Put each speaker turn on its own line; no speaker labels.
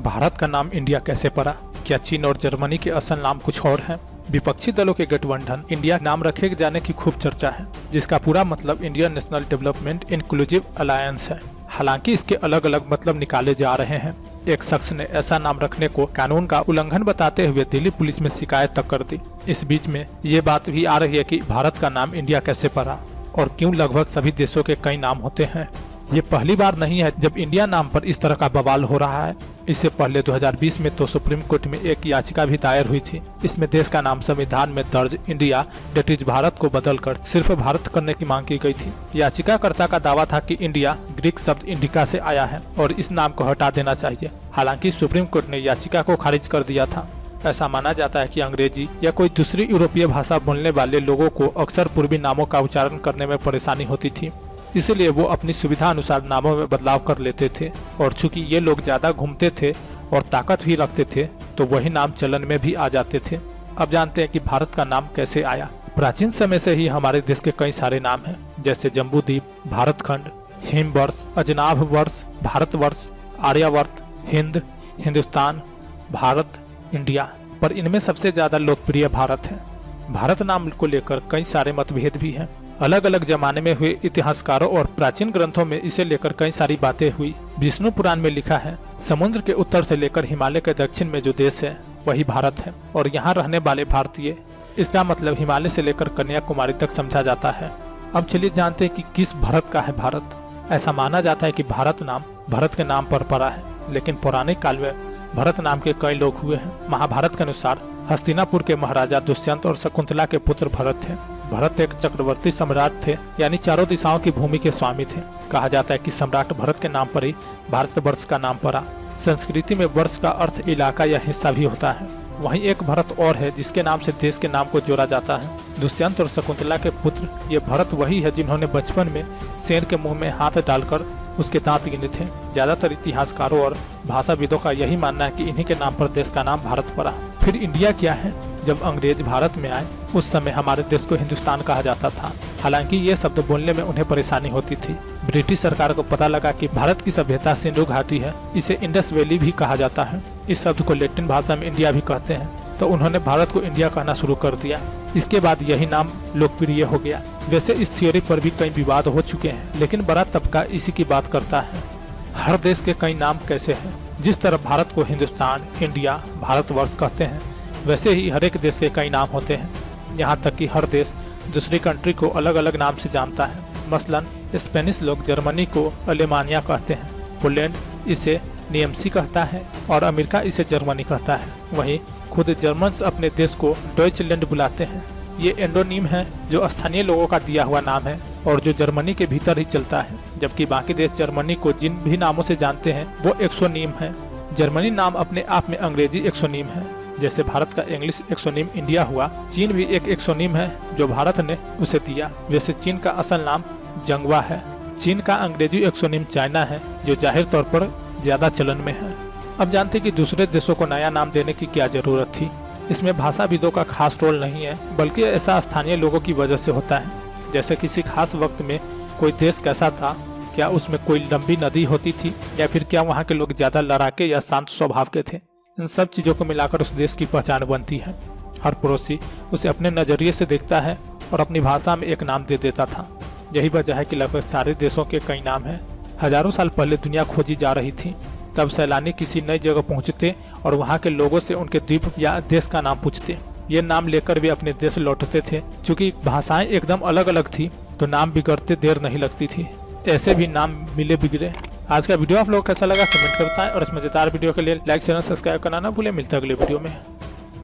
भारत का नाम इंडिया कैसे पड़ा? क्या चीन और जर्मनी के असल नाम कुछ और हैं? विपक्षी दलों के गठबंधन इंडिया नाम रखे जाने की खूब चर्चा है, जिसका पूरा मतलब Indian national development inclusive alliance है। हालांकि इसके अलग अलग मतलब निकाले जा रहे हैं। एक शख्स ने ऐसा नाम रखने को कानून का उल्लंघन बताते हुए दिल्ली पुलिस में शिकायत तक कर दी। इस बीच में ये बात भी आ रही है कि भारत का नाम इंडिया कैसे पड़ा और क्यों लगभग सभी देशों के कई नाम होते हैं। ये पहली बार नहीं है जब इंडिया नाम पर इस तरह का बवाल हो रहा है। इससे पहले 2020 में तो सुप्रीम कोर्ट में एक याचिका भी दायर हुई थी। इसमें देश का नाम संविधान में दर्ज इंडिया डेट इज भारत को बदलकर सिर्फ भारत करने की मांग की गई थी। याचिकाकर्ता का दावा था कि इंडिया ग्रीक शब्द इंडिका से आया है और इस नाम को हटा देना चाहिए। हालांकि सुप्रीम कोर्ट ने याचिका को खारिज कर दिया था। ऐसा माना जाता है कि अंग्रेजी या कोई दूसरी यूरोपीय भाषा बोलने वाले लोगों को अक्सर पूर्वी नामों का उच्चारण करने में परेशानी होती थी, इसलिए वो अपनी सुविधा अनुसार नामों में बदलाव कर लेते थे। और चूंकि ये लोग ज्यादा घूमते थे और ताकत भी रखते थे, तो वही नाम चलन में भी आ जाते थे। अब जानते हैं कि भारत का नाम कैसे आया। प्राचीन समय से ही हमारे देश के कई सारे नाम हैं, जैसे जम्बूद्वीप, भारतखंड, हिमवर्ष, अजनाभ वर्ष, भारतवर्ष, आर्यावर्त, हिंद, हिंदुस्तान, भारत, इंडिया। पर इनमें सबसे ज्यादा लोकप्रिय भारत है। भारत नाम को लेकर कई सारे मतभेद भी हैं। अलग अलग जमाने में हुए इतिहासकारों और प्राचीन ग्रंथों में इसे लेकर कई सारी बातें हुई। विष्णु पुराण में लिखा है, समुद्र के उत्तर से लेकर हिमालय के दक्षिण में जो देश है वही भारत है और यहाँ रहने वाले भारतीय। इसका मतलब हिमालय से लेकर कन्याकुमारी तक समझा जाता है। अब चलिए जानते हैं कि किस भरत का है भारत। ऐसा माना जाता है कि भारत नाम भरत के नाम पर पड़ा है, लेकिन पौराणिक काल में भरत नाम के कई लोग हुए हैं। महाभारत के अनुसार हस्तिनापुर के महाराजा दुष्यंत और शकुंतला के पुत्र भरत थे। भरत एक चक्रवर्ती सम्राट थे, यानी चारों दिशाओं की भूमि के स्वामी थे। कहा जाता है कि सम्राट भरत के नाम पर ही भारतवर्ष का नाम पड़ा। संस्कृति में वर्ष का अर्थ इलाका या हिस्सा भी होता है। वहीं एक भरत और है जिसके नाम से देश के नाम को जोड़ा जाता है। दुष्यंत और शकुंतला के पुत्र ये भरत वही है जिन्होंने बचपन में शेर के मुंह में हाथ डालकर उसके दांत गिने थे। ज्यादातर इतिहासकारों और भाषाविदों का यही मानना है कि इन्हीं के नाम पर देश का नाम भारत पड़ा। फिर इंडिया क्या है? जब अंग्रेज भारत में आए उस समय हमारे देश को हिंदुस्तान कहा जाता था। हालांकि ये शब्द बोलने में उन्हें परेशानी होती थी। ब्रिटिश सरकार को पता लगा कि भारत की सभ्यता सिंधु घाटी है, इसे इंडस वैली भी कहा जाता है। इस शब्द को लैटिन भाषा में इंडिया भी कहते हैं, तो उन्होंने भारत को इंडिया कहना शुरू कर दिया। इसके बाद यही नाम लोकप्रिय हो गया। वैसे इस थ्योरी पर भी कई विवाद हो चुके हैं, लेकिन बड़ा तबका इसी की बात करता है। हर देश के कई नाम कैसे हैं? जिस तरह भारत को हिंदुस्तान, इंडिया, भारतवर्ष कहते हैं, वैसे ही हर एक देश के कई नाम होते हैं। यहाँ तक कि हर देश दूसरी कंट्री को अलग अलग नाम से जानता है। मसलन स्पेनिश लोग जर्मनी को अलेमानिया कहते हैं, पोलैंड इसे नियमसी कहता है और अमेरिका इसे जर्मनी कहता है। वहीं खुद जर्मन्स अपने देश को डॉइचलैंड बुलाते हैं। ये एंडोनिम है जो स्थानीय लोगों का दिया हुआ नाम है और जो जर्मनी के भीतर ही चलता है, जबकि बाकी देश जर्मनी को जिन भी नामों से जानते हैं वो एक्सोनिम है। जर्मनी नाम अपने आप में अंग्रेजी एक्सोनिम है। जैसे भारत का इंग्लिश एक्सोनिम इंडिया हुआ, चीन भी एक एक्सोनिम है जो भारत ने उसे दिया। वैसे चीन का असल नाम जंगवा है। चीन का अंग्रेजी एक्सोनिम चाइना है, जो जाहिर तौर पर ज्यादा चलन में है। अब जानते हैं कि दूसरे देशों को नया नाम देने की क्या जरूरत थी। इसमें भाषाविदों का खास रोल नहीं है, बल्कि ऐसा स्थानीय लोगों की वजह से होता है। जैसे किसी खास वक्त में कोई देश कैसा था, क्या उसमें कोई लंबी नदी होती थी, या फिर क्या वहाँ के लोग ज्यादा लड़ाके या शांत स्वभाव के थे। इन सब चीजों को मिलाकर उस देश की पहचान बनती है। हर पड़ोसी उसे अपने नजरिए से देखता है और अपनी भाषा में एक नाम दे देता था। यही वजह है कि लगभग सारे देशों के कई नाम हैं। हजारों साल पहले दुनिया खोजी जा रही थी, तब सैलानी किसी नई जगह पहुंचते और वहां के लोगों से उनके द्वीप या देश का नाम पूछते। ये नाम लेकर वे अपने देश लौटते थे। चूँकि भाषाएं एकदम अलग अलग थी, तो नाम बिगड़ते देर नहीं लगती थी। ऐसे भी नाम मिले बिगड़े। आज का वीडियो आप लोगों को कैसा लगा कमेंट कर बताएं और इस मजेदार वीडियो के लिए लाइक, चैनल सब्सक्राइब करना ना भूलें। मिलते हैं अगले वीडियो में।